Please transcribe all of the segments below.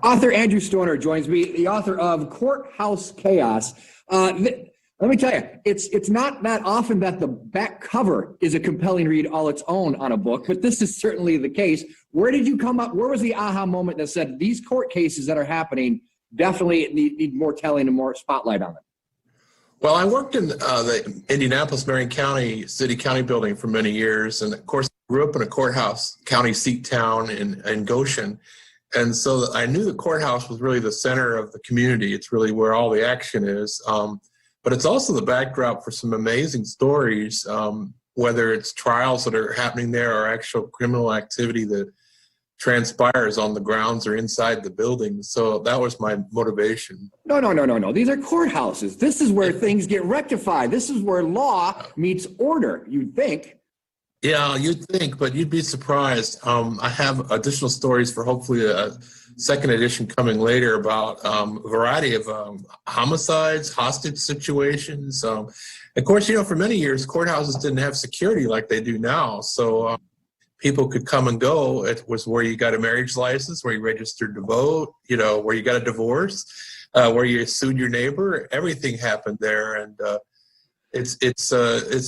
Author Andrew Stoner joins me, the author of Courthouse Chaos. Let me tell you, it's not that often that the back cover is a compelling read all its own on a book, but this is certainly the case. Where did you come up? Where was the aha moment that said these court cases that are happening definitely need more telling and more spotlight on them? Well, I worked in the Indianapolis, Marion County, County building for many years. And of course, I grew up in a courthouse, county seat town in Goshen. And so I knew the courthouse was really the center of the community. It's really where all the action is. But it's also the backdrop for some amazing stories, whether it's trials that are happening there or actual criminal activity that transpires on the grounds or inside the building. So that was my motivation. No. These are courthouses. This is where things get rectified. This is where law meets order, you'd think. Yeah, you'd think, but you'd be surprised. I have additional stories for hopefully a second edition coming later about a variety of homicides, hostage situations. Of course, for many years, courthouses didn't have security like they do now. So people could come and go. It was where you got a marriage license, where you registered to vote, where you got a divorce, where you sued your neighbor. Everything happened there. And it's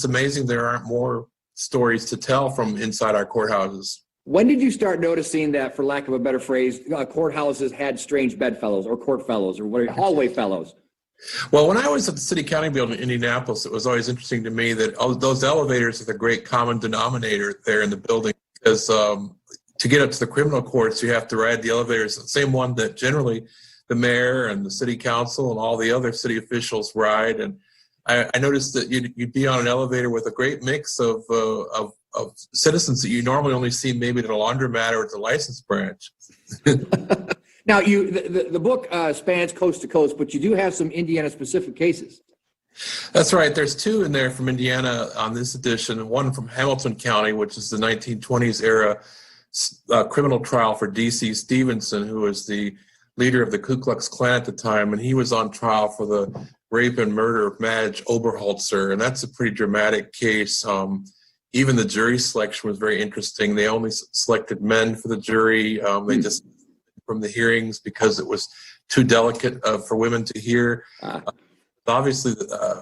amazing there aren't more stories to tell from inside our courthouses. When did you start noticing that, for lack of a better phrase, courthouses had strange bedfellows or court fellows or hallway fellows? Well, when I was at the City County building in Indianapolis, it was always interesting to me that those elevators are the great common denominator there in the building, because to get up to the criminal courts, you have to ride the elevators, the same one that generally the mayor and the city council and all the other city officials ride. And I noticed that you'd be on an elevator with a great mix of citizens that you normally only see maybe at a laundromat or at the license branch. Now, the book spans coast to coast, but you do have some Indiana-specific cases. That's right. There's two in there from Indiana on this edition, one from Hamilton County, which is the 1920s era criminal trial for D.C. Stevenson, who was the leader of the Ku Klux Klan at the time, and he was on trial for the rape and murder of Madge Oberholzer, and that's a pretty dramatic case. Even the jury selection was very interesting. They only selected men for the jury. They just from the hearings because it was too delicate for women to hear. Obviously,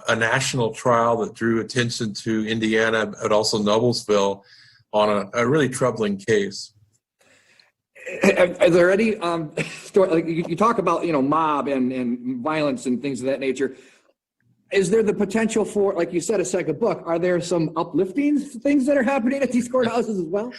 a national trial that drew attention to Indiana, but also Noblesville, on a really troubling case. Are there any story, like you talk about, mob and violence and things of that nature? Is there the potential for, like you said, a second book? Are there some uplifting things that are happening at these courthouses as well?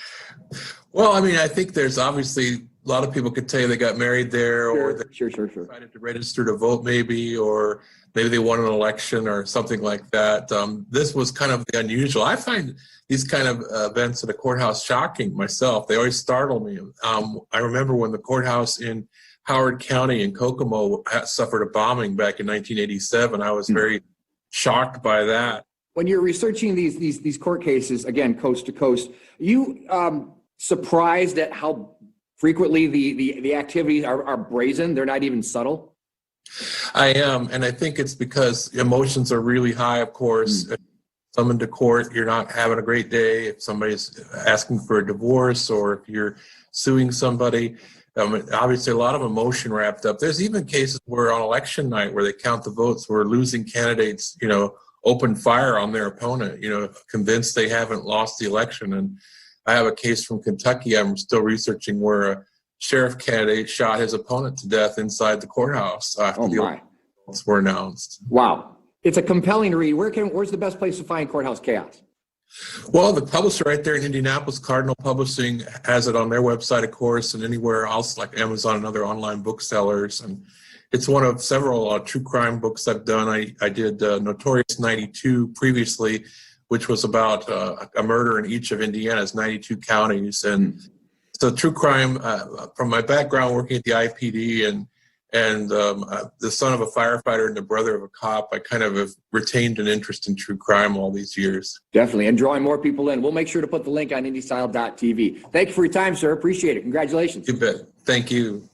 Well, I think there's obviously a lot of people could tell you they got married there, or they decided to register to vote maybe, or maybe they won an election or something like that. This was kind of the unusual. I find these kind of events at a courthouse shocking myself. They always startle me. I remember when the courthouse in Howard County in Kokomo suffered a bombing back in 1987. I was very shocked by that. When you're researching these court cases, again, coast to coast, you surprised at how frequently the activities are brazen? They're not even subtle? I am, and I think it's because emotions are really high, of course. Summoned to court, you're not having a great day. If somebody's asking for a divorce or if you're suing somebody, obviously a lot of emotion wrapped up. There's even cases where on election night where they count the votes where losing candidates, open fire on their opponent, convinced they haven't lost the election. And I have a case from Kentucky I'm still researching where a sheriff candidate shot his opponent to death inside the courthouse after the results were announced. Wow. It's a compelling read. Where's the best place to find Courthouse Chaos? Well, the publisher right there in Indianapolis, Cardinal Publishing, has it on their website, of course, and anywhere else like Amazon and other online booksellers. And it's one of several true crime books I've done. I did Notorious 92 previously, which was about a murder in each of Indiana's 92 counties. And so true crime, from my background working at the IPD and the son of a firefighter and the brother of a cop, I kind of have retained an interest in true crime all these years. Definitely, and drawing more people in. We'll make sure to put the link on IndyStyle.tv. Thank you for your time, sir. Appreciate it. Congratulations. You bet. Thank you.